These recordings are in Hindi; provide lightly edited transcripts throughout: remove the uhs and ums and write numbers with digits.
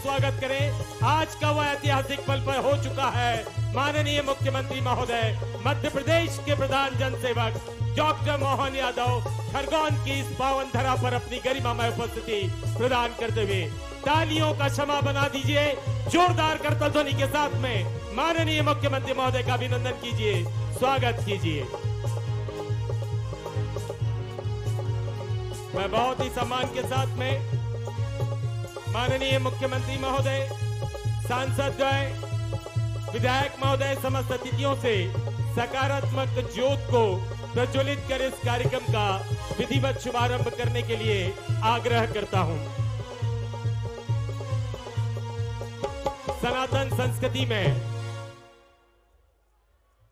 स्वागत करें। आज का वह ऐतिहासिक पल पर हो चुका है। माननीय मुख्यमंत्री महोदय, मध्य प्रदेश के प्रधान जनसेवक डॉक्टर मोहन यादव खरगोन की इस पावन धरा पर अपनी गरिमामय उपस्थिति प्रदान करते हुए तालियों का क्षमा बना दीजिए। जोरदार करतल ध्वनि के साथ में माननीय मुख्यमंत्री महोदय का अभिनंदन कीजिए, स्वागत कीजिए। मैं बहुत ही सम्मान के साथ में माननीय मुख्यमंत्री महोदय, सांसद विधायक महोदय, समस्त अतिथियों से सकारात्मक ज्योत को प्रज्वलित कर इस कार्यक्रम का विधिवत शुभारंभ करने के लिए आग्रह करता हूं। सनातन संस्कृति में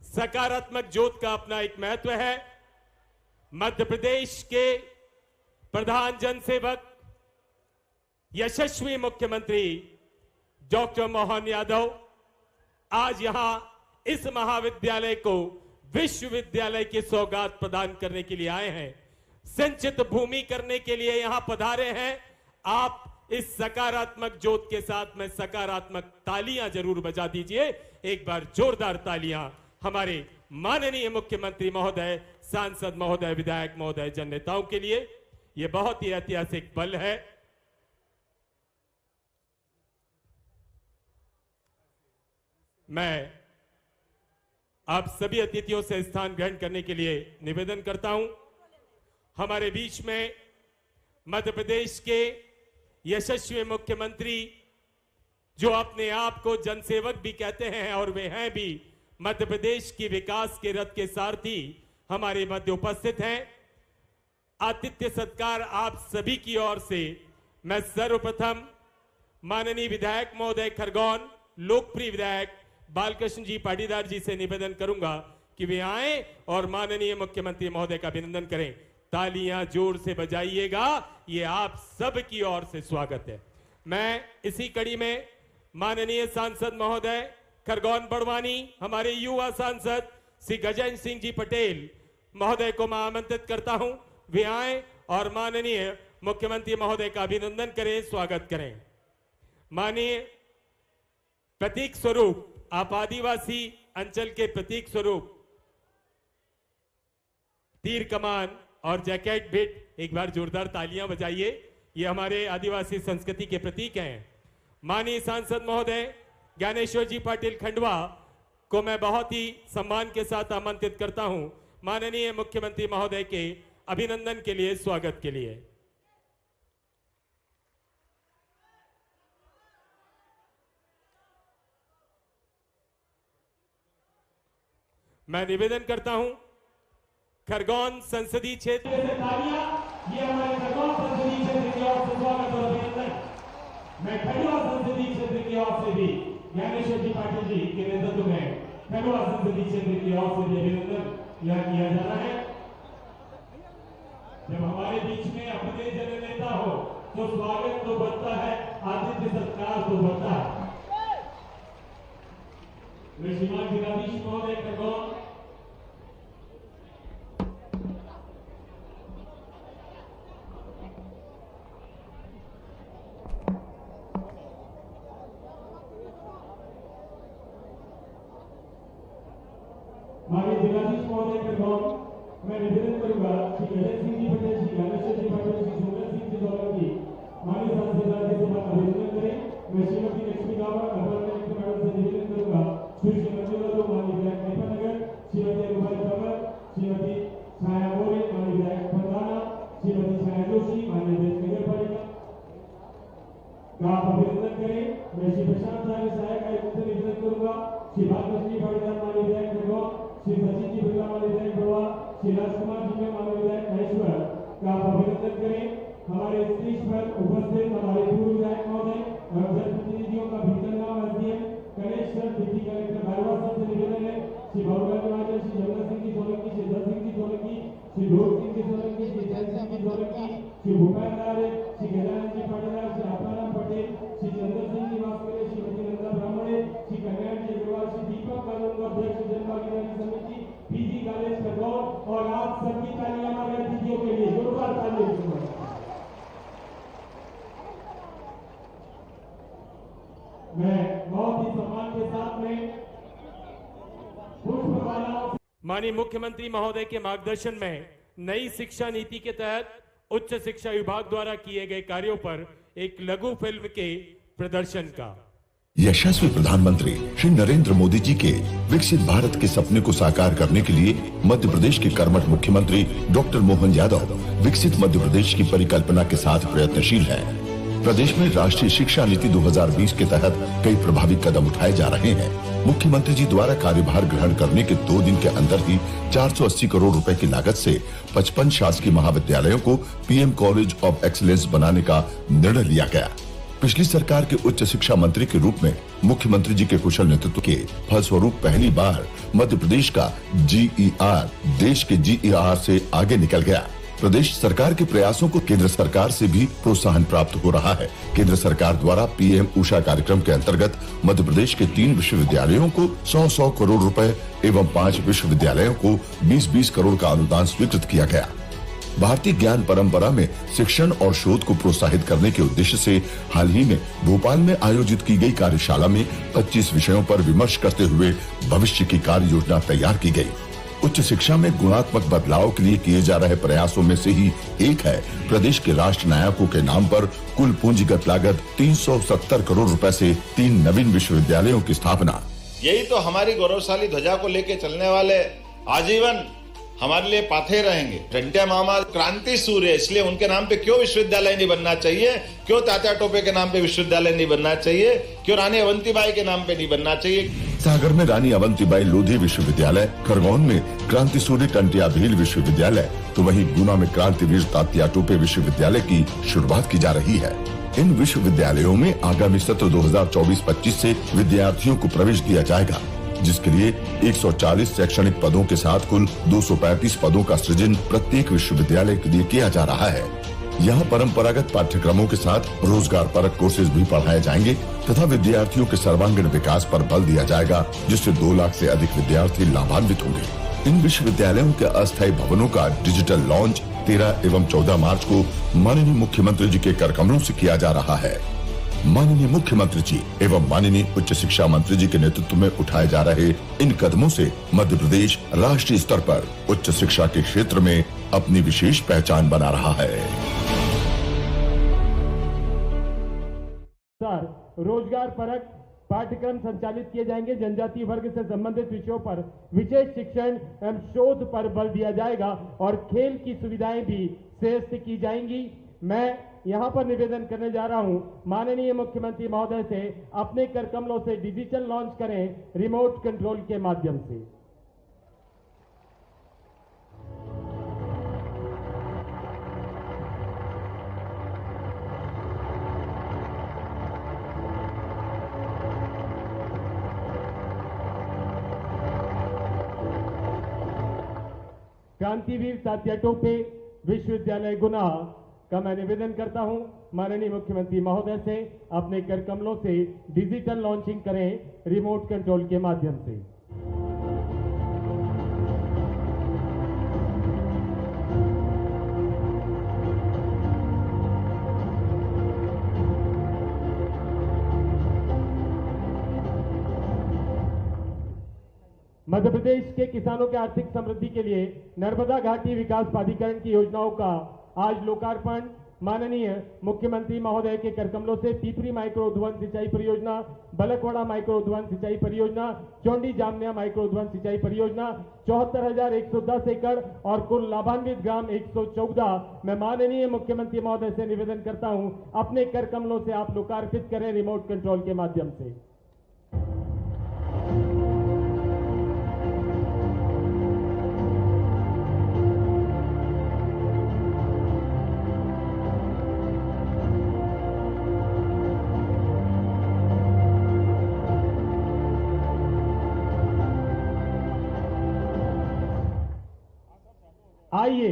सकारात्मक ज्योत का अपना एक महत्व है। मध्य प्रदेश के प्रधान जनसेवक, यशस्वी मुख्यमंत्री डॉक्टर मोहन यादव आज यहां इस महाविद्यालय को विश्वविद्यालय की सौगात प्रदान करने के लिए आए हैं, संचित भूमि करने के लिए यहां पधारे हैं। आप इस सकारात्मक ज्योत के साथ में सकारात्मक तालियां जरूर बजा दीजिए। एक बार जोरदार तालियां हमारे माननीय मुख्यमंत्री महोदय, सांसद महोदय, विधायक महोदय, जन नेताओं के लिए। यह बहुत ही ऐतिहासिक पल है। मैं आप सभी अतिथियों से स्थान ग्रहण करने के लिए निवेदन करता हूं। हमारे बीच में मध्य प्रदेश के यशस्वी मुख्यमंत्री, जो अपने आप को जनसेवक भी कहते हैं और वे हैं भी, मध्य प्रदेश की विकास के रथ के सारथी, हमारे मध्य उपस्थित हैं। आतिथ्य सत्कार आप सभी की ओर से मैं सर्वप्रथम माननीय विधायक महोदय खरगोन, लोकप्रिय विधायक बालकृष्ण जी पाटीदार जी से निवेदन करूंगा कि वे आए और माननीय मुख्यमंत्री महोदय का अभिनंदन करें। तालियां जोर से बजाइएगा, ये आप सब की ओर से स्वागत है। मैं इसी कड़ी में माननीय सांसद महोदय खरगोन बड़वानी, हमारे युवा सांसद श्री गजेंद्र सिंह जी पटेल महोदय को मैं आमंत्रित करता हूं, वे आए और माननीय मुख्यमंत्री महोदय का अभिनंदन करें, स्वागत करें। माननीय प्रतीक स्वरूप, आप आदिवासी अंचल के प्रतीक स्वरूप तीर कमान और जैकेट भेंट, एक बार जोरदार तालियां बजाइए। ये हमारे आदिवासी संस्कृति के प्रतीक हैं। माननीय सांसद महोदय ज्ञानेश्वर जी पाटिल खंडवा को मैं बहुत ही सम्मान के साथ आमंत्रित करता हूं, माननीय मुख्यमंत्री महोदय के अभिनंदन के लिए, स्वागत के लिए। मैं निवेदन करता हूं, खरगोन संसदीय क्षेत्र से तालियां, ये हमारे खरगोन संसदीय क्षेत्र की ओर से स्वागत और अभिनंदन। मैं खंडवा संसदीय क्षेत्र की ओर से भी ज्ञानेश्वर जी पाटिल जी के नेतृत्व में खंडवा संसदीय क्षेत्र की ओर से भी अभिनंदन यह किया जा रहा है। जब हमारे बीच में अपने जन नेता हो तो स्वागत तो बढ़ता है, आतिथ्य सत्कार तो बढ़ता है। मैं श्रीमान जिलाधीश महोदय खरगोन, माननीय जिलाधीश महोदय खरगोन, मैं निवेदन करूंगा श्री गजेंद्र सिंह जी पटेल, श्री ज्ञानेश्वर जी पटेल, श्री सोमनाथ सिंह जी सोलंकी माननीय सांसद राज्य सभा का अभिनंदन करें। मैं श्रीमती लक्ष्मी गावा मैडम से निवेदन करूंगा श्री मंजूर माननीय विधायक नेपानगर, श्रीमती अनुभाई तंवर, श्रीमती छाया मोरे माननीय विधायक फंदाना, श्रीमती छाया जोशी माननीय विधायक नगर पालिका का आप अभिनंदन करें। मैं श्री प्रशांत साहब सहायक आयुक्त से निवेदन करूंगा श्री बालकृष्ण जी पाटीदार माननीय विधायक खरगोन, श्री सचिन जी बिरला माननीय विधायक बड़वा, श्री राजकुमार जी में माननीय विधायक महेश्वर का आप अभिनंदन करें। हमारे स्टेज पर उपस्थित हमारे पूर्व विधायक महोदय एवं जनप्रतिनिधियों का Bhitargaon SDM Ganesh sir, deputy collector Bhairwa sir से निवेदन है श्री भगवान महाजन, श्री जगन्नाथ सिंह जी सोलंकी, श्री दत्त सिंह जी सोलंकी, श्री ढोल सिंह जी सोलंकी, श्री जय सिंह जी सोलंकी, श्री भूपेंद्र नारे, श्री गजानन जी पाटीदार, श्री आत्माराम पटेल, श्री चंद्र सिंह जी वास्करे, श्रीमती नंदा ब्राह्मणे, श्री कल्याण जी अग्रवाल, श्री दीपक कानूनगो, अध्यक्ष जनभागीदारी समिति पीजी कॉलेज खरगोन, और आप सबकी तालियां हमारे अतिथियों के लिए, जोरदार तालियां। मैं बहुत ही सम्मान के साथ में पुष्पमाला। माननीय मुख्यमंत्री महोदय के मार्गदर्शन में नई शिक्षा नीति के तहत उच्च शिक्षा विभाग द्वारा किए गए कार्यों पर एक लघु फिल्म के प्रदर्शन का। यशस्वी प्रधानमंत्री श्री नरेंद्र मोदी जी के विकसित भारत के सपने को साकार करने के लिए मध्य प्रदेश के कर्मठ मुख्यमंत्री डॉक्टर मोहन यादव विकसित मध्य प्रदेश की परिकल्पना के साथ प्रयत्नशील हैं। प्रदेश में राष्ट्रीय शिक्षा नीति 2020 के तहत कई प्रभावी कदम उठाए जा रहे हैं। मुख्यमंत्री जी द्वारा कार्यभार ग्रहण करने के 2 दिन के अंदर ही 480 करोड़ रुपए की लागत से 55 शासकीय महाविद्यालयों को पीएम कॉलेज ऑफ एक्सीलेंस बनाने का निर्णय लिया गया। पिछली सरकार के उच्च शिक्षा मंत्री के रूप में मुख्यमंत्री जी के कुशल नेतृत्व के फलस्वरूप पहली बार मध्य प्रदेश का जीईआर देश के जीईआर से आगे निकल गया। प्रदेश सरकार के प्रयासों को केंद्र सरकार से भी प्रोत्साहन प्राप्त हो रहा है। केंद्र सरकार द्वारा पीएम उषा कार्यक्रम के अंतर्गत मध्य प्रदेश के 3 विश्वविद्यालयों को 100-100 करोड़ रुपए एवं 5 विश्वविद्यालयों को 20-20 करोड़ का अनुदान स्वीकृत किया गया। भारतीय ज्ञान परंपरा में शिक्षण और शोध को प्रोत्साहित करने के उद्देश्य से हाल ही में भोपाल में आयोजित की गई कार्यशाला में 25 विषयों पर विमर्श करते हुए भविष्य की कार्य योजना तैयार की गई। उच्च शिक्षा में गुणात्मक बदलाव के लिए किए जा रहे प्रयासों में से ही एक है प्रदेश के राष्ट्र नायकों के नाम पर कुल पूंजीगत लागत 370 करोड़ रुपए से 3 नवीन विश्वविद्यालयों की स्थापना। यही तो हमारी गौरवशाली ध्वजा को लेकर चलने वाले आजीवन हमारे लिए पाथे रहेंगे। टंट्या मामा क्रांति सूर्य, इसलिए उनके नाम पे क्यों विश्वविद्यालय नहीं बनना चाहिए, क्यों तात्या टोपे के नाम पे विश्वविद्यालय नहीं बनना चाहिए, क्यों रानी अवंतीबाई के नाम पे नहीं बनना चाहिए। सागर में रानी अवंतीबाई लोधी विश्वविद्यालय, खरगोन में क्रांति सूर्य टंट्या भील विश्वविद्यालय, तो वहीं गुना में क्रांतिवीर तात्या टोपे विश्वविद्यालय की शुरुआत की जा रही है। इन विश्वविद्यालयों में आगामी सत्र 2024-25 से विद्यार्थियों को प्रवेश दिया जाएगा, जिसके लिए 140 शैक्षणिक पदों के साथ कुल 235 पदों का सृजन प्रत्येक विश्वविद्यालय के लिए किया जा रहा है। यहाँ परंपरागत पाठ्यक्रमों के साथ रोजगार परक कोर्सेज भी पढ़ाए जाएंगे तथा विद्यार्थियों के सर्वांगीण विकास पर बल दिया जाएगा, जिससे 2 लाख से अधिक विद्यार्थी लाभान्वित होंगे। इन विश्वविद्यालयों के अस्थायी भवनों का डिजिटल लॉन्च 13 एवं 14 मार्च को माननीय मुख्यमंत्री जी के कर कमलों से किया जा रहा है। माननीय मुख्यमंत्री जी एवं माननीय उच्च शिक्षा मंत्री जी के नेतृत्व में उठाए जा रहे इन कदमों से मध्य प्रदेश राष्ट्रीय स्तर पर उच्च शिक्षा के क्षेत्र में अपनी विशेष पहचान बना रहा है। सर, रोजगार परक पाठ्यक्रम संचालित किए जाएंगे। जनजातीय वर्ग से संबंधित विषयों पर विशेष शिक्षण एवं शोध पर बल दिया जाएगा और खेल की सुविधाएं भी श्रेष्ठ की जाएंगी। मैं यहां पर निवेदन करने जा रहा हूं माननीय मुख्यमंत्री महोदय से अपने कर कमलों से डिजिटल लॉन्च करें रिमोट कंट्रोल के माध्यम से। क्रांतिवीर तात्या टोपे विश्वविद्यालय गुना का मैं निवेदन करता हूं माननीय मुख्यमंत्री महोदय से अपने कर कमलों से डिजिटल लॉन्चिंग करें रिमोट कंट्रोल के माध्यम से। मध्य प्रदेश के किसानों के आर्थिक समृद्धि के लिए नर्मदा घाटी विकास प्राधिकरण की योजनाओं का आज लोकार्पण माननीय मुख्यमंत्री महोदय के कर कमलों से पीपरी माइक्रो उद्वन सिंचाई परियोजना, बलकवाड़ा माइक्रो उद्वन सिंचाई परियोजना, चौंडी जामनिया माइक्रो उद्वन सिंचाई परियोजना 74,110 एकड़ और कुल लाभान्वित ग्राम 114। मैं माननीय मुख्यमंत्री महोदय से निवेदन करता हूं अपने कर कमलों से आप लोकार्पित करें रिमोट कंट्रोल के माध्यम से। आइए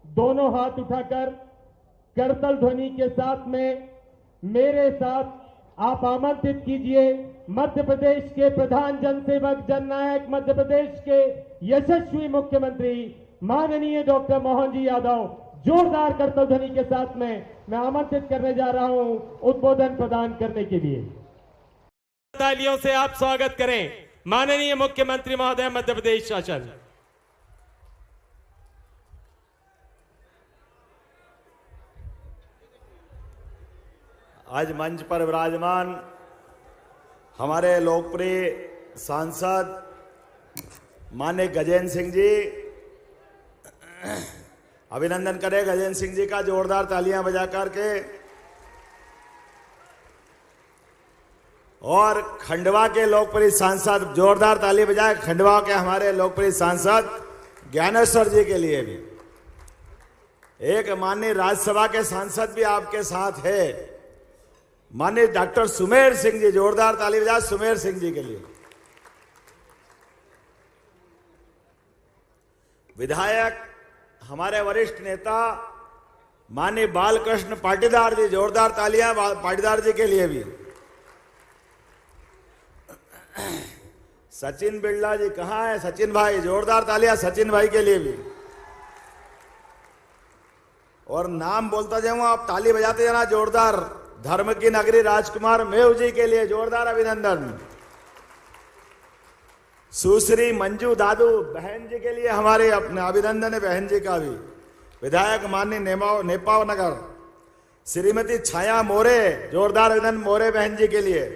दोनों हाथ उठाकर करतल ध्वनि के साथ में मेरे साथ आप आमंत्रित कीजिए मध्य प्रदेश के प्रधान जनसेवक जननायक, मध्य प्रदेश के यशस्वी मुख्यमंत्री माननीय डॉक्टर मोहन जी यादव। जोरदार करतल ध्वनि के साथ में मैं आमंत्रित करने जा रहा हूं उद्बोधन प्रदान करने के लिए। तालियों से आप स्वागत करें माननीय मुख्यमंत्री महोदय मध्य प्रदेश शासन। आज मंच पर विराजमान हमारे लोकप्रिय सांसद माननीय गजेंद्र सिंह जी, अभिनंदन करें गजेंद्र सिंह जी का जोरदार तालियां बजाकर के। और खंडवा के लोकप्रिय सांसद, जोरदार ताली बजाए खंडवा के हमारे लोकप्रिय सांसद ज्ञानेश्वर जी के लिए भी। एक माननीय राज्यसभा के सांसद भी आपके साथ है, माननीय डॉक्टर सुमेर सिंह जी, जोरदार ताली बजाए सुमेर सिंह जी के लिए। विधायक हमारे वरिष्ठ नेता माननीय बालकृष्ण पाटीदार जी, जोरदार तालियां पाटीदार जी के लिए भी। सचिन बिरला जी कहां है? सचिन भाई, जोरदार तालियां सचिन भाई के लिए भी। और नाम बोलता जाऊं, आप ताली बजाते जाना जोरदार। धर्म की नगरी राजकुमार मेव जी के लिए जोरदार अभिनंदन। सुश्री मंजू दादू बहन जी के लिए हमारे अपने अभिनंदन है, बहन जी का भी। विधायक माननीय नेपाव नगर श्रीमती छाया मोरे, जोरदार अभिनंदन मोरे बहन जी के लिए।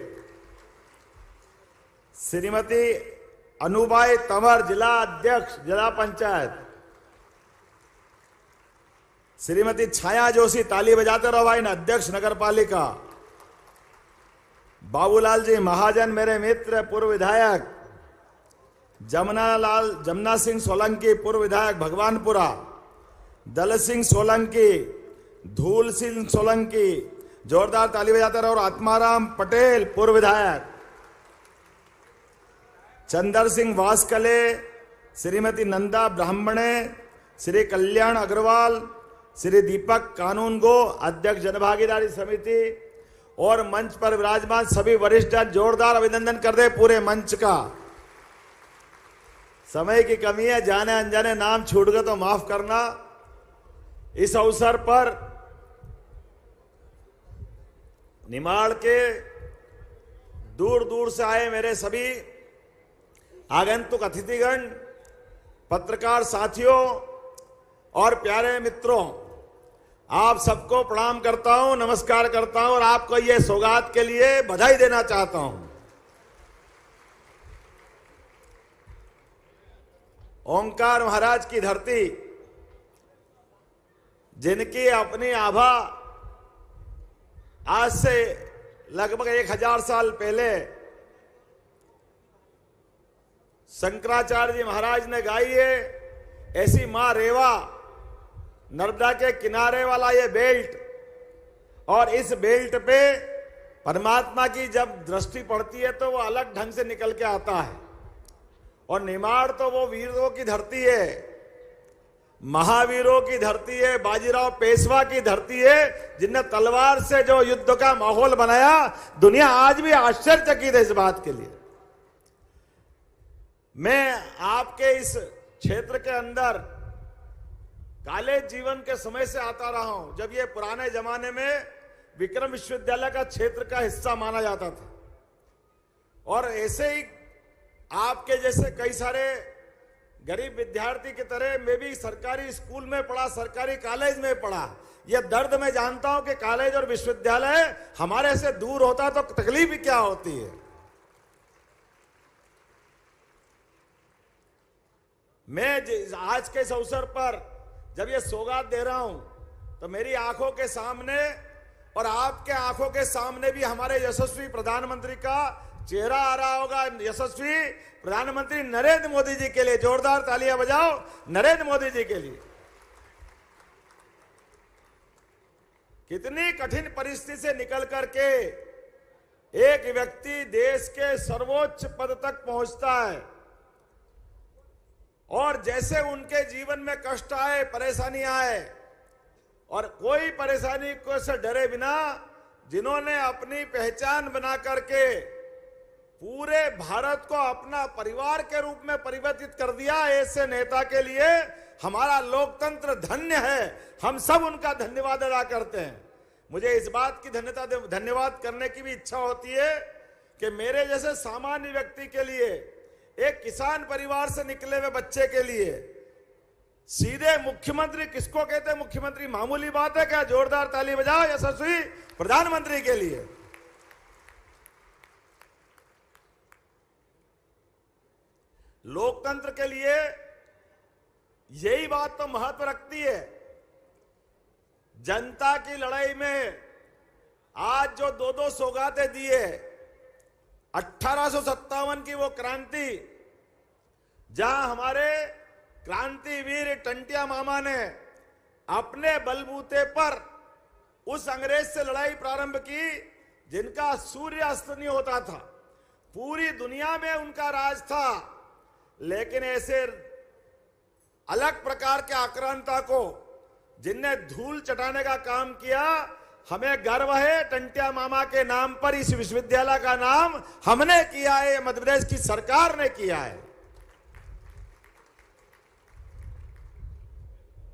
श्रीमती अनुबाई तंवर, जिला अध्यक्ष जिला पंचायत। श्रीमती छाया जोशी, ताली बजाते रहो भाई, अध्यक्ष नगर पालिका। बाबूलाल जी महाजन मेरे मित्र, पूर्व विधायक। जमुना सिंह सोलंकी, पूर्व विधायक भगवानपुरा। दल सिंह सोलंकी, धूल सिंह सोलंकी, जोरदार ताली बजाते रहो। और आत्माराम पटेल, पूर्व विधायक। चंदर सिंह वासकले, श्रीमती नंदा ब्राह्मणे, श्री कल्याण अग्रवाल, श्री दीपक कानूनगो, अध्यक्ष जनभागीदारी समिति। और मंच पर विराजमान सभी वरिष्ठ, जोरदार अभिनंदन कर दे पूरे मंच का। समय की कमी है, जाने अनजाने नाम छूट गए तो माफ करना। इस अवसर पर निमाड़ के दूर दूर से आए मेरे सभी आगंतुक अतिथिगण, पत्रकार साथियों और प्यारे मित्रों, आप सबको प्रणाम करता हूं, नमस्कार करता हूं और आपको ये सौगात के लिए बधाई देना चाहता हूं। ओंकार महाराज की धरती, जिनकी अपनी आभा आज से लगभग 1000 साल पहले शंकराचार्य जी महाराज ने गाई है, ऐसी मां रेवा, नर्मदा के किनारे वाला ये बेल्ट। और इस बेल्ट पे परमात्मा की जब दृष्टि पड़ती है तो वो अलग ढंग से निकल के आता है। और निमाड़ तो वो वीरों की धरती है, महावीरों की धरती है, बाजीराव पेशवा की धरती है, जिनने तलवार से जो युद्ध का माहौल बनाया। दुनिया आज भी आश्चर्यचकित है इस बात के लिए। मैं आपके इस क्षेत्र के अंदर कॉलेज जीवन के समय से आता रहा हूं, जब ये पुराने जमाने में विक्रम विश्वविद्यालय का क्षेत्र का हिस्सा माना जाता था। और ऐसे ही आपके जैसे कई सारे गरीब विद्यार्थी की तरह मैं भी सरकारी स्कूल में पढ़ा, सरकारी कॉलेज में पढ़ा। यह दर्द मैं जानता हूं कि कॉलेज और विश्वविद्यालय हमारे से दूर होता तो तकलीफ भी क्या होती है। मैं आज के इस अवसर पर जब ये सौगात दे रहा हूं तो मेरी आंखों के सामने और आपके आंखों के सामने भी हमारे यशस्वी प्रधानमंत्री का चेहरा आ रहा होगा। यशस्वी प्रधानमंत्री नरेंद्र मोदी जी के लिए जोरदार तालियां बजाओ, नरेंद्र मोदी जी के लिए। कितनी कठिन परिस्थिति से निकल करके एक व्यक्ति देश के सर्वोच्च पद तक पहुंचता है। और जैसे उनके जीवन में कष्ट आए, परेशानी आए, और कोई परेशानी को से डरे बिना जिन्होंने अपनी पहचान बना करके पूरे भारत को अपना परिवार के रूप में परिवर्तित कर दिया, ऐसे नेता के लिए हमारा लोकतंत्र धन्य है। हम सब उनका धन्यवाद अदा करते हैं। मुझे इस बात की धन्यवाद करने की भी इच्छा होती है कि मेरे जैसे सामान्य व्यक्ति के लिए, एक किसान परिवार से निकले हुए बच्चे के लिए सीधे मुख्यमंत्री किसको कहते हैं? मुख्यमंत्री मामूली बात है क्या? जोरदार ताली बजाओ यशस्वी प्रधानमंत्री के लिए। लोकतंत्र के लिए यही बात तो महत्व रखती है। जनता की लड़ाई में आज जो दो दो सौगातें दी है, 1857 की वो क्रांति, जहां हमारे क्रांतिवीर टंटिया मामा ने अपने बलबूते पर उस अंग्रेज से लड़ाई प्रारंभ की जिनका सूर्य अस्त नहीं होता था, पूरी दुनिया में उनका राज था। लेकिन ऐसे अलग प्रकार के आक्रांता को जिनने धूल चटाने का काम किया, हमें गर्व है टंटिया मामा के नाम पर इस विश्वविद्यालय का नाम हमने किया है, मध्य प्रदेश की सरकार ने किया है।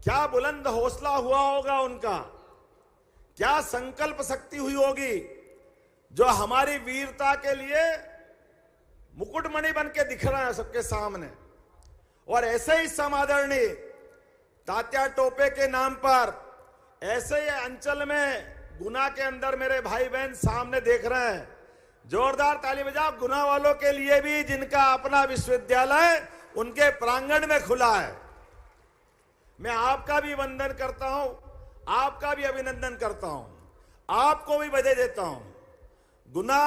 क्या बुलंद हौसला हुआ होगा उनका, क्या संकल्प शक्ति हुई होगी, जो हमारी वीरता के लिए मुकुटमणि बन के दिख रहा है सबके सामने। और ऐसे ही समादरणीय तात्या टोपे के नाम पर ऐसे ही अंचल में गुना के अंदर मेरे भाई बहन सामने देख रहे हैं, जोरदार ताली बजाओ गुना वालों के लिए भी, जिनका अपना विश्वविद्यालय उनके प्रांगण में खुला है। मैं आपका भी वंदन करता हूं, आपका भी अभिनंदन करता हूं, आपको भी बधाई देता हूं। गुना,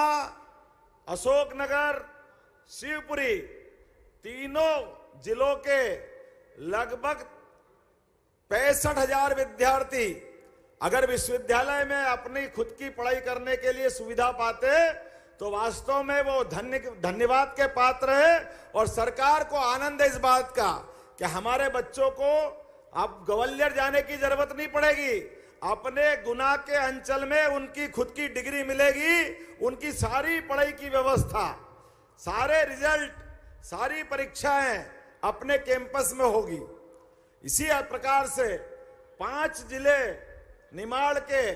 अशोकनगर, शिवपुरी तीनों जिलों के लगभग 65,000 विद्यार्थी अगर विश्वविद्यालय में अपनी खुद की पढ़ाई करने के लिए सुविधा पाते तो वास्तव में वो धन्यवाद के पात्र है। और सरकार को आनंद है इस बात का कि हमारे बच्चों को अब ग्वालियर जाने की जरूरत नहीं पड़ेगी, अपने गुना के अंचल में उनकी खुद की डिग्री मिलेगी, उनकी सारी पढ़ाई की व्यवस्था, सारे रिजल्ट, सारी परीक्षाएं अपने कैंपस में होगी। इसी प्रकार से 5 जिले निमाड़ के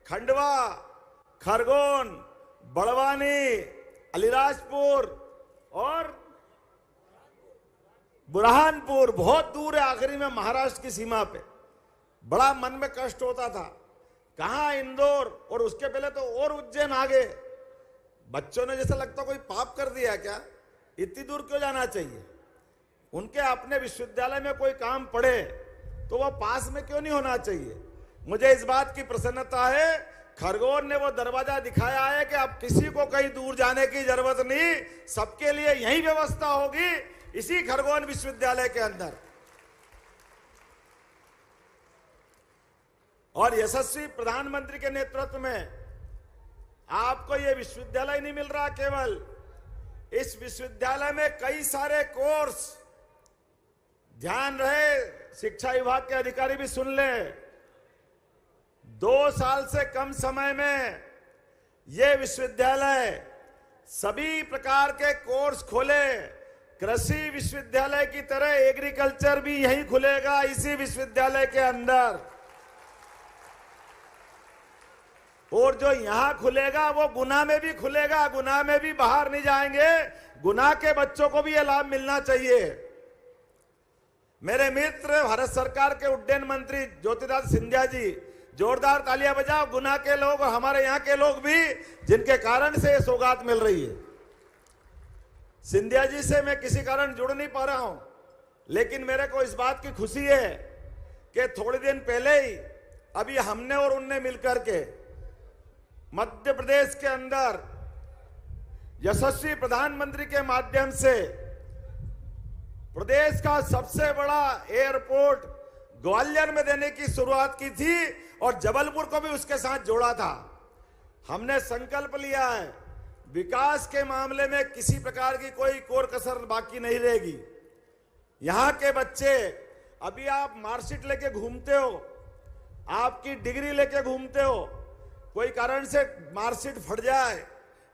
खंडवा, खरगोन, बड़वानी, अलीराजपुर और बुरहानपुर बहुत दूर है, आखिरी में महाराष्ट्र की सीमा पे। बड़ा मन में कष्ट होता था, कहां इंदौर, और उसके पहले तो और उज्जैन आगे। बच्चों ने जैसा लगता कोई पाप कर दिया क्या, इतनी दूर क्यों जाना चाहिए? उनके अपने विश्वविद्यालय में कोई काम पड़े तो वो पास में क्यों नहीं होना चाहिए? मुझे इस बात की प्रसन्नता है, खरगोन ने वो दरवाजा दिखाया है कि अब किसी को कहीं दूर जाने की जरूरत नहीं, सबके लिए यही व्यवस्था होगी इसी खरगोन विश्वविद्यालय के अंदर। और यशस्वी प्रधानमंत्री के नेतृत्व में आपको यह विश्वविद्यालय नहीं मिल रहा, केवल इस विश्वविद्यालय में कई सारे कोर्स, ध्यान रहे शिक्षा विभाग के अधिकारी भी सुन ले, 2 साल से कम समय में यह विश्वविद्यालय सभी प्रकार के कोर्स खोले। कृषि विश्वविद्यालय की तरह एग्रीकल्चर भी यही खुलेगा इसी विश्वविद्यालय के अंदर, और जो यहां खुलेगा वो गुना में भी खुलेगा, गुना में भी बाहर नहीं जाएंगे, गुना के बच्चों को भी यह लाभ मिलना चाहिए। मेरे मित्र भारत सरकार के उड्डयन मंत्री ज्योतिरादित्य सिंधिया जी, जोरदार तालियां बजाओ गुना के लोग और हमारे यहां के लोग भी, जिनके कारण से ये सौगात मिल रही है। सिंधिया जी से मैं किसी कारण जुड़ नहीं पा रहा हूं, लेकिन मेरे को इस बात की खुशी है कि थोड़े दिन पहले ही अभी हमने और उनने मिलकर के मध्य प्रदेश के अंदर यशस्वी प्रधानमंत्री के माध्यम से प्रदेश का सबसे बड़ा एयरपोर्ट ग्वालियर में देने की शुरुआत की थी और जबलपुर को भी उसके साथ जोड़ा था। हमने संकल्प लिया है विकास के मामले में किसी प्रकार की कोई कोर कसर बाकी नहीं रहेगी। यहां के बच्चे, अभी आप मार्कशीट लेके घूमते हो, आपकी डिग्री लेके घूमते हो, कोई कारण से मार्कशीट फट जाए,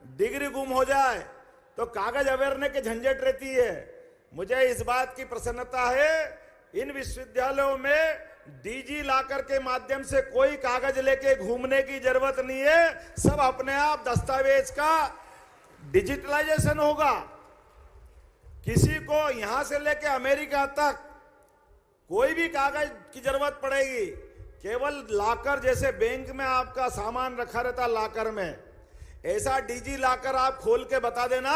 डिग्री गुम हो जाए तो कागज अवेरने की झंझट रहती है। मुझे इस बात की प्रसन्नता है, इन विश्वविद्यालयों में डीजी लॉकर के माध्यम से कोई कागज लेके घूमने की जरूरत नहीं है, सब अपने आप दस्तावेज का डिजिटलाइजेशन होगा, किसी को यहां से लेके अमेरिका तक कोई भी कागज की जरूरत पड़ेगी, केवल लॉकर, जैसे बैंक में आपका सामान रखा रहता लॉकर में, ऐसा डिजी लॉकर आप खोल के बता देना,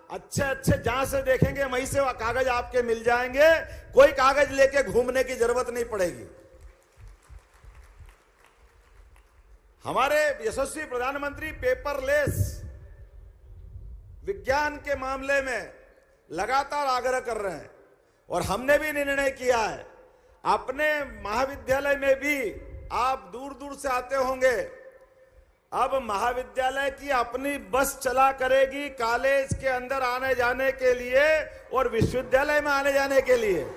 अच्छे अच्छे जहां से देखेंगे वहीं से कागज आपके मिल जाएंगे, कोई कागज लेके घूमने की जरूरत नहीं पड़ेगी। हमारे यशस्वी प्रधानमंत्री पेपरलेस विज्ञान के मामले में लगातार आग्रह कर रहे हैं और हमने भी निर्णय किया है, अपने महाविद्यालय में भी, आप दूर दूर से आते होंगे, अब महाविद्यालय की अपनी बस चला करेगी कॉलेज के अंदर आने जाने के लिए और विश्वविद्यालय में आने जाने के लिए।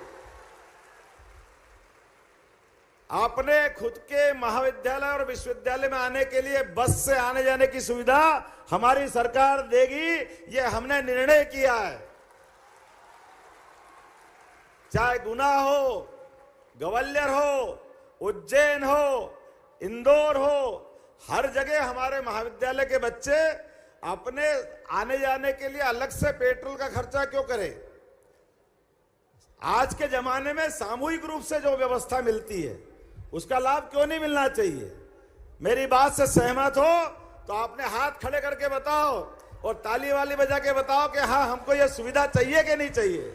अपने खुद के महाविद्यालय और विश्वविद्यालय में आने के लिए बस से आने जाने की सुविधा हमारी सरकार देगी, ये हमने निर्णय किया है। चाहे गुना हो, ग्वालियर हो, उज्जैन हो, इंदौर हो, हर जगह हमारे महाविद्यालय के बच्चे अपने आने जाने के लिए अलग से पेट्रोल का खर्चा क्यों करें? आज के जमाने में सामूहिक रूप से जो व्यवस्था मिलती है उसका लाभ क्यों नहीं मिलना चाहिए? मेरी बात से सहमत हो तो आपने हाथ खड़े करके बताओ और ताली वाली बजा के बताओ कि हाँ, हमको यह सुविधा चाहिए कि नहीं चाहिए।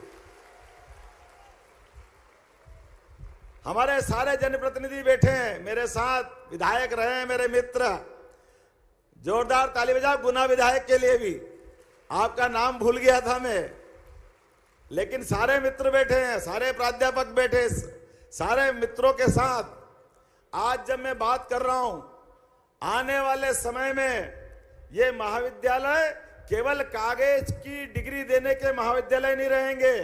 हमारे सारे जनप्रतिनिधि बैठे हैं मेरे साथ, विधायक रहे हैं मेरे मित्र, जोरदार ताली बजाओ गुना विधायक के लिए भी। आपका नाम भूल गया था मैं, लेकिन सारे मित्र बैठे हैं, सारे प्राध्यापक बैठे, सारे मित्रों के साथ आज जब मैं बात कर रहा हूं, आने वाले समय में ये महाविद्यालय केवल कागज की डिग्री देने के महाविद्यालय नहीं रहेंगे।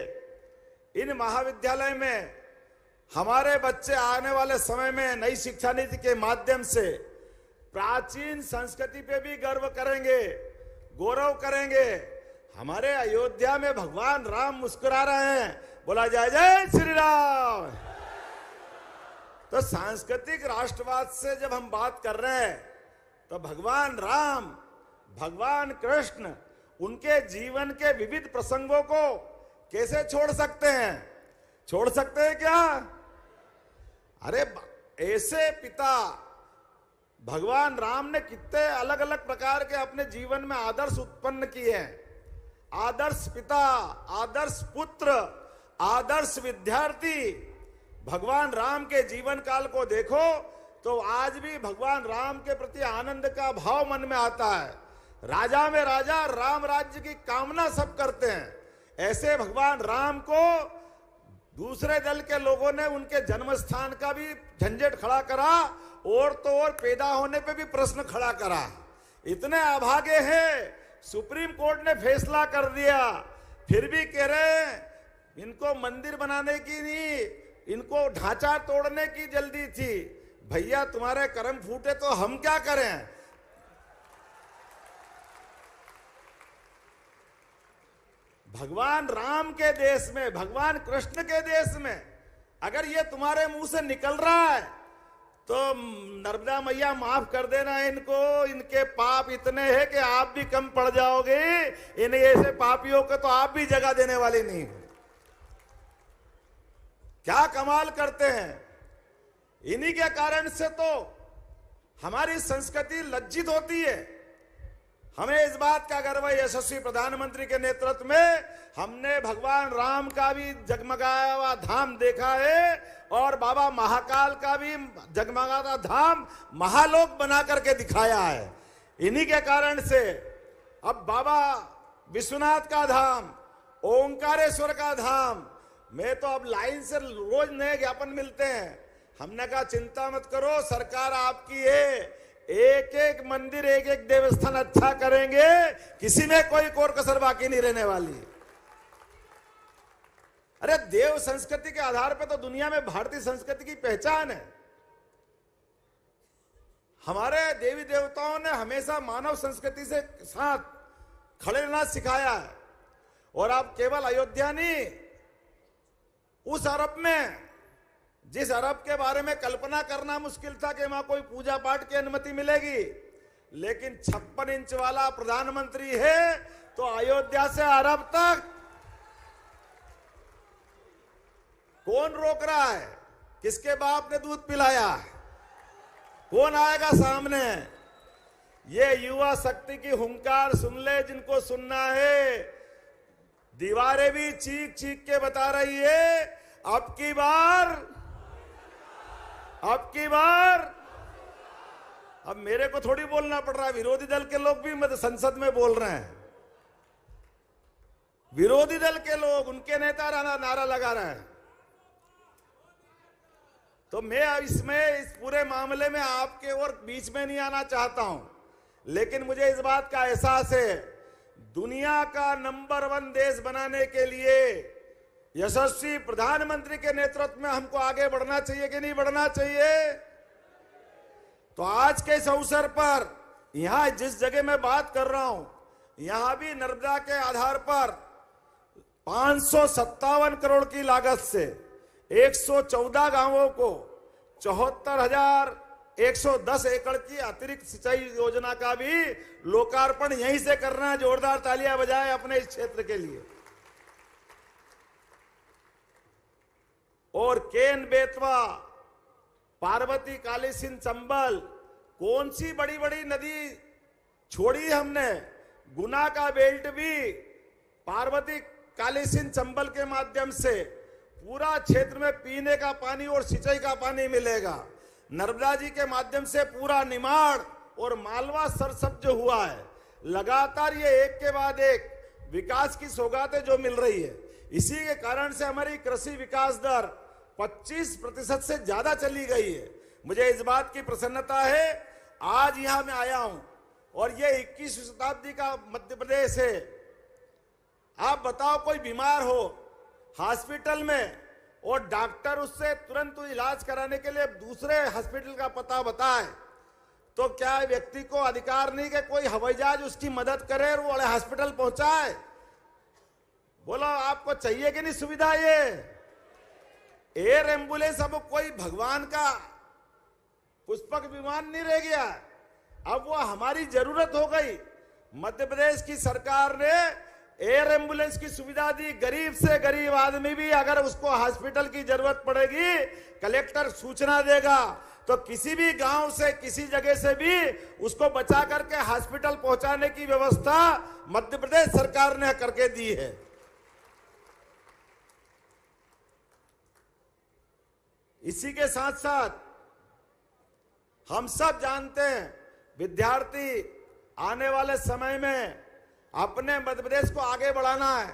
इन महाविद्यालय में हमारे बच्चे आने वाले समय में नई शिक्षा नीति के माध्यम से प्राचीन संस्कृति पे भी गर्व करेंगे, गौरव करेंगे। हमारे अयोध्या में भगवान राम मुस्कुरा रहे हैं, बोला जय जय श्री राम। तो सांस्कृतिक राष्ट्रवाद से जब हम बात कर रहे हैं तो भगवान राम, भगवान कृष्ण, उनके जीवन के विविध प्रसंगों को कैसे छोड़ सकते हैं? छोड़ सकते हैं क्या? अरे ऐसे पिता भगवान राम ने कितने अलग अलग प्रकार के अपने जीवन में आदर्श उत्पन्न किए हैं। आदर्श पिता, आदर्श पुत्र, आदर्श विद्यार्थी। भगवान राम के जीवन काल को देखो तो आज भी भगवान राम के प्रति आनंद का भाव मन में आता है। राजा में राजा, राम राज्य की कामना सब करते हैं। ऐसे भगवान राम को दूसरे दल के लोगों ने उनके जन्म स्थान का भी झंझट खड़ा करा और तो और पैदा होने पे भी प्रश्न खड़ा करा। इतने अभागे हैं, सुप्रीम कोर्ट ने फैसला कर दिया, फिर भी कह रहे हैं इनको मंदिर बनाने की नहीं, इनको ढांचा तोड़ने की जल्दी थी। भैया तुम्हारे कर्म फूटे तो हम क्या करें? भगवान राम के देश में, भगवान कृष्ण के देश में अगर ये तुम्हारे मुंह से निकल रहा है तो नर्मदा मैया माफ कर देना इनको। इनके पाप इतने हैं कि आप भी कम पड़ जाओगे। इन ऐसे पापियों को तो आप भी जगह देने वाले नहीं। क्या कमाल करते हैं। इन्हीं के कारण से तो हमारी संस्कृति लज्जित होती है। हमें इस बात का गर्व है, यशस्वी प्रधानमंत्री के नेतृत्व में हमने भगवान राम का भी जगमगाया हुआ धाम देखा है और बाबा महाकाल का भी जगमगाता धाम महालोक बना करके दिखाया है। इन्हीं के कारण से अब बाबा विश्वनाथ का धाम, ओंकारेश्वर का धाम, मैं तो अब लाइन से रोज नए ज्ञापन मिलते हैं। हमने कहा चिंता मत करो, सरकार आपकी है, एक एक मंदिर, एक एक देवस्थान अच्छा करेंगे, किसी में कोई कोर कसर बाकी नहीं रहने वाली। अरे देव संस्कृति के आधार पर तो दुनिया में भारतीय संस्कृति की पहचान है। हमारे देवी देवताओं ने हमेशा मानव संस्कृति से साथ खड़े रहना सिखाया है। और अब केवल अयोध्या नहीं, उस अरब में, जिस अरब के बारे में कल्पना करना मुश्किल था कि वहां कोई पूजा पाठ की अनुमति मिलेगी, लेकिन 56 इंच वाला प्रधानमंत्री है तो अयोध्या से अरब तक कौन रोक रहा है? किसके बाप ने दूध पिलाया है? कौन आएगा सामने? ये युवा शक्ति की हुंकार सुन ले जिनको सुनना है। दीवारें भी चीख चीख के बता रही है, अब की बार अब मेरे को थोड़ी बोलना पड़ रहा है, विरोधी दल के लोग भी मतलब संसद में बोल रहे हैं। विरोधी दल के लोग, उनके नेता नारा लगा रहे हैं। तो मैं इस पूरे मामले में आपके और बीच में नहीं आना चाहता हूं, लेकिन मुझे इस बात का एहसास है, दुनिया का नंबर 1 देश बनाने के लिए यशस्वी प्रधानमंत्री के नेतृत्व में हमको आगे बढ़ना चाहिए कि नहीं बढ़ना चाहिए? तो आज के इस अवसर पर यहां जिस जगह मैं बात कर रहा हूं, यहां भी नर्मदा के आधार पर 557 करोड़ की लागत से 114 गांवों को 74,110 एकड़ की अतिरिक्त सिंचाई योजना का भी लोकार्पण यहीं से करना है। जोरदार तालियां बजाएं अपने इस क्षेत्र के लिए। और केन बेतवा, पार्वती, काली सिंध, चंबल, कौन सी बड़ी बड़ी नदी छोड़ी हमने? गुना का बेल्ट भी पार्वती, काली सिंध, चंबल के माध्यम से पूरा क्षेत्र में पीने का पानी और सिंचाई का पानी मिलेगा। नर्मदा जी के माध्यम से पूरा निमाड़ और मालवा सरसब्ज हुआ है। लगातार ये एक के बाद एक विकास की सौगातें जो मिल रही है, इसी के कारण से हमारी कृषि विकास दर 25% से ज्यादा चली गई है। मुझे इस बात की प्रसन्नता है, आज यहां मैं आया हूं और ये 21वीं शताब्दी का मध्य प्रदेश है। आप बताओ, कोई बीमार हो हॉस्पिटल में और डॉक्टर उससे तुरंत इलाज कराने के लिए दूसरे हॉस्पिटल का पता बताए, तो क्या व्यक्ति को अधिकार नहीं कि कोई हवाई जहाज उसकी मदद करे और वो वाले हॉस्पिटल पहुंचाए? बोलो, आपको चाहिए कि नहीं सुविधा? ये एयर एम्बुलेंस अब कोई भगवान का पुष्पक विमान नहीं रह गया, अब वो हमारी जरूरत हो गई। मध्य प्रदेश की सरकार ने एयर एम्बुलेंस की सुविधा दी। गरीब से गरीब आदमी भी अगर उसको हॉस्पिटल की जरूरत पड़ेगी, कलेक्टर सूचना देगा तो किसी भी गांव से, किसी जगह से भी उसको बचा करके हॉस्पिटल पहुंचाने की व्यवस्था मध्य प्रदेश सरकार ने करके दी है। इसी के साथ साथ हम सब जानते हैं, विद्यार्थी आने वाले समय में अपने मध्य प्रदेश को आगे बढ़ाना है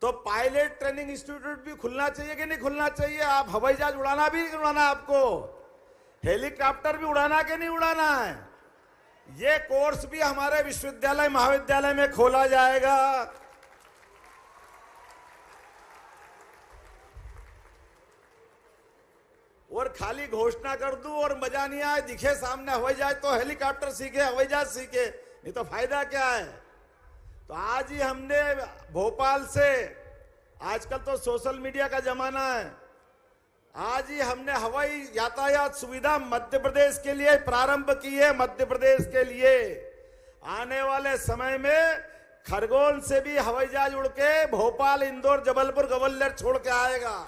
तो पायलट ट्रेनिंग इंस्टीट्यूट भी खुलना चाहिए कि नहीं खुलना चाहिए? आप हवाई जहाज उड़ाना भी नहीं उड़ाना, आपको हेलीकॉप्टर भी उड़ाना कि नहीं उड़ाना है? ये कोर्स भी हमारे विश्वविद्यालय, महाविद्यालय में खोला जाएगा। और खाली घोषणा कर दूं और मजा नहीं आए, दिखे सामने हवाई जहाज तो हेलीकॉप्टर सीखे, हवाई जहाज सीखे, नहीं तो फायदा क्या है? तो आज ही हमने भोपाल से, आजकल तो सोशल मीडिया का जमाना है, आज ही हमने हवाई यातायात सुविधा मध्य प्रदेश के लिए प्रारंभ की है। मध्य प्रदेश के लिए आने वाले समय में खरगोन से भी हवाई जहाज उड़ के भोपाल, इंदौर, जबलपुर, ग्वालियर छोड़ के आएगा।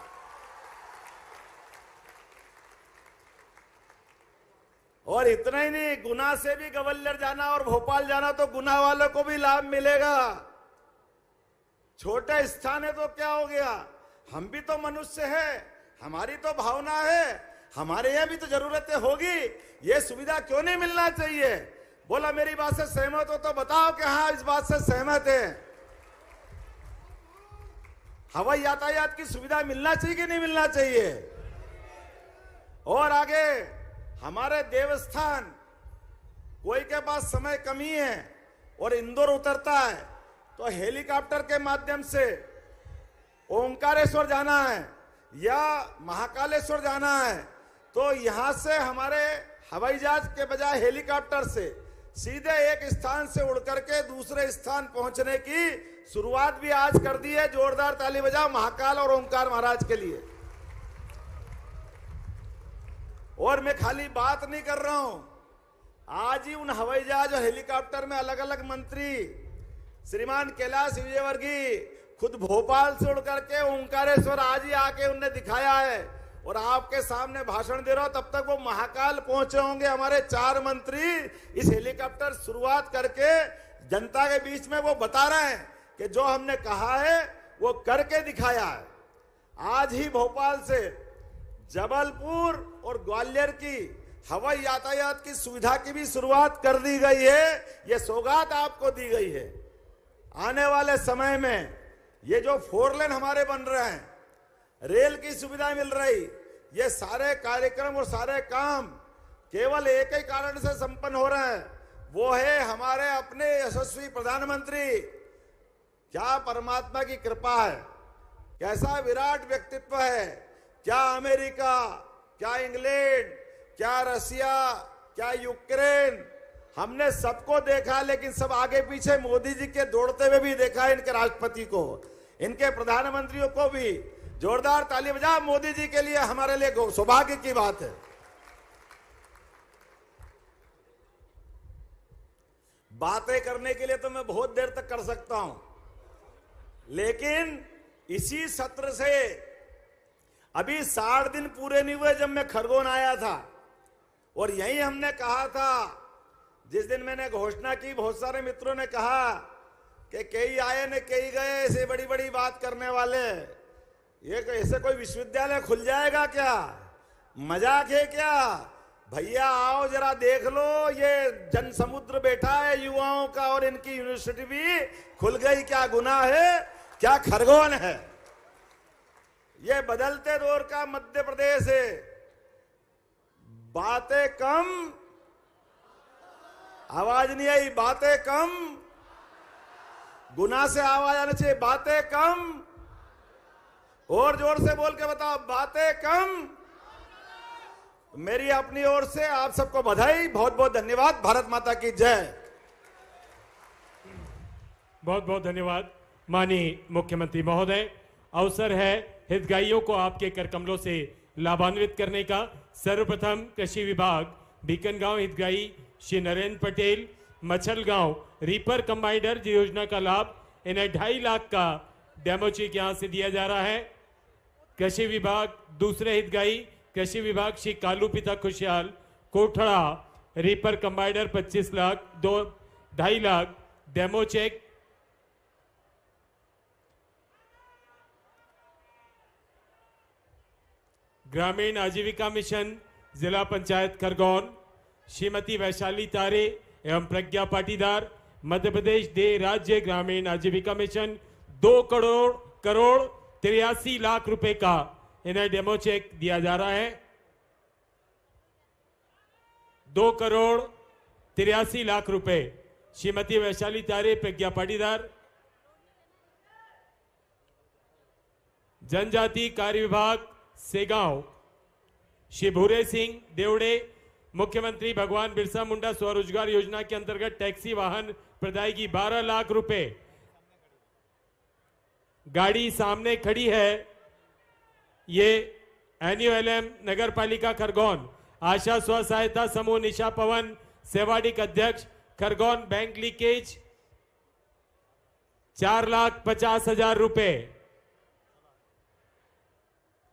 और इतना ही नहीं, गुना से भी ग्वालियर जाना और भोपाल जाना तो गुना वालों को भी लाभ मिलेगा। छोटे स्थान है तो क्या हो गया, हम भी तो मनुष्य हैं, हमारी तो भावना है, हमारे यहां भी तो जरूरतें होगी। ये सुविधा क्यों नहीं मिलना चाहिए? बोला, मेरी बात से सहमत हो तो बताओ कि हाँ, इस बात से सहमत है। हवाई यातायात की सुविधा मिलना चाहिए कि नहीं मिलना चाहिए? और आगे हमारे देवस्थान, कोई के पास समय कमी है और इंदौर उतरता है तो हेलीकॉप्टर के माध्यम से ओंकारेश्वर जाना है या महाकालेश्वर जाना है, तो यहां से हमारे हवाई जहाज के बजाय हेलीकॉप्टर से सीधे एक स्थान से उड़ करके दूसरे स्थान पहुंचने की शुरुआत भी आज कर दी है। जोरदार ताली बजाओ महाकाल और ओंकार महाराज के लिए। और मैं खाली बात नहीं कर रहा हूं, आज ही उन हवाई जहाज और हेलीकॉप्टर में अलग अलग मंत्री श्रीमान कैलाश विजयवर्गीय खुद भोपाल से उड़ करके ओंकारेश्वर आज ही आके उनने दिखाया है और आपके सामने भाषण दे रहा हूं। तब तक वो महाकाल पहुंचे होंगे। हमारे 4 मंत्री इस हेलीकॉप्टर शुरुआत करके जनता के बीच में वो बता रहे हैं कि जो हमने कहा है वो करके दिखाया है। आज ही भोपाल से जबलपुर और ग्वालियर की हवाई यातायात की सुविधा की भी शुरुआत कर दी गई है। ये सौगात आपको दी गई है। आने वाले समय में ये जो 4 लेन हमारे बन रहे हैं, रेल की सुविधा मिल रही, ये सारे कार्यक्रम और सारे काम केवल एक ही कारण से संपन्न हो रहे हैं, वो है हमारे अपने यशस्वी प्रधानमंत्री। क्या परमात्मा की कृपा है, कैसा विराट व्यक्तित्व है। क्या अमेरिका, क्या इंग्लैंड, क्या रसिया, क्या यूक्रेन, हमने सबको देखा, लेकिन सब आगे पीछे मोदी जी के दौड़ते हुए भी देखा है। इनके राष्ट्रपति को, इनके प्रधानमंत्रियों को भी जोरदार ताली बजा मोदी जी के लिए। हमारे लिए सौभाग्य की बात है। बातें करने के लिए तो मैं बहुत देर तक कर सकता हूं, लेकिन इसी सत्र से अभी 60 दिन पूरे नहीं हुए जब मैं खरगोन आया था और यही हमने कहा था। जिस दिन मैंने घोषणा की, बहुत सारे मित्रों ने कहा कि कई आए न कई गए, ऐसे बड़ी बड़ी बात करने वाले, ये ऐसे कोई विश्वविद्यालय खुल जाएगा क्या, मजाक है क्या। भैया आओ जरा देख लो, ये जन समुद्र बैठा है युवाओं का और इनकी यूनिवर्सिटी भी खुल गई। क्या गुनाह है, क्या खरगोन है। ये बदलते दौर का मध्य प्रदेश है। बातें कम, आवाज नहीं आई, बातें कम, गुनाह से आवाज आना चाहिए। बातें कम, और जोर से बोल के बताओ, बातें कम। मेरी अपनी ओर से आप सबको बधाई, बहुत बहुत धन्यवाद। भारत माता की जय। बहुत बहुत धन्यवाद माननीय मुख्यमंत्री महोदय। अवसर है हितग्राहियों को आपके कर कमलों से लाभान्वित करने का। सर्वप्रथम कृषि विभाग बीकनगांव हितग्राही श्री नरेंद्र पटेल मछल गांव रीपर कंबाइनर योजना का लाभ इन्हें 2.5 लाख का डेमो चेक यहां से दिया जा रहा है। कृषि विभाग दूसरे हितग्राही कृषि विभाग श्री कालू पिता Khushal Kothada reaper combiner 25 lakh 2.5 lakh demo cheque. ग्रामीण आजीविका मिशन जिला पंचायत खरगोन श्रीमती वैशाली तारे एवं प्रज्ञा पाटीदार मध्य प्रदेश दे राज्य ग्रामीण आजीविका मिशन 2 करोड़ 83 लाख रुपए का इन्हें डेमो चेक दिया जा रहा है। 2 करोड़ 83 लाख रुपए श्रीमती वैशाली तारे प्रज्ञा पाटीदार। जनजाति कार्य विभाग सेगांव श्री भूरे सिंह देवड़े मुख्यमंत्री भगवान बिरसा मुंडा स्वरोजगार योजना के अंतर्गत टैक्सी वाहन प्रदायगी 12 लाख रुपए। गाड़ी सामने खड़ी है, ये एनयूएलएम नगर पालिका खरगोन आशा स्व सहायता समूह निशा पवन सेवाडिक अध्यक्ष खरगोन बैंक लीकेज 4,50,000 रुपए।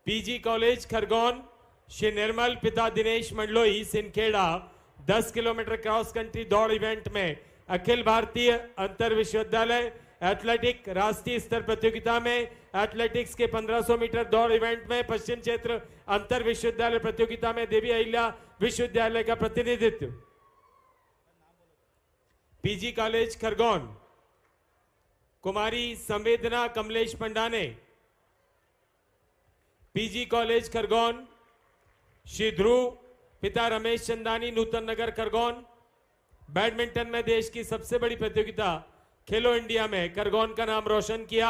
पीजी कॉलेज खरगोन श्री निर्मल पिता Dinesh Mandloi Sinkheda 10 kilometre cross country दौड़ इवेंट में अखिल भारतीय अंतर विश्वविद्यालय एथलेटिक राष्ट्रीय स्तर प्रतियोगिता में एथलेटिक्स के 1500 मीटर दौड़ इवेंट में पश्चिम क्षेत्र अंतर विश्वविद्यालय प्रतियोगिता में देवी अहिल्या विश्वविद्यालय का प्रतिनिधित्व। पीजी कॉलेज खरगोन कुमारी संवेदना कमलेश पंडाने। पीजी कॉलेज खरगोन श्री ध्रुव पिता रमेश चंदानी नूतन नगर खरगोन। बैडमिंटन में देश की सबसे बड़ी प्रतियोगिता खेलो इंडिया में खरगोन का नाम रोशन किया।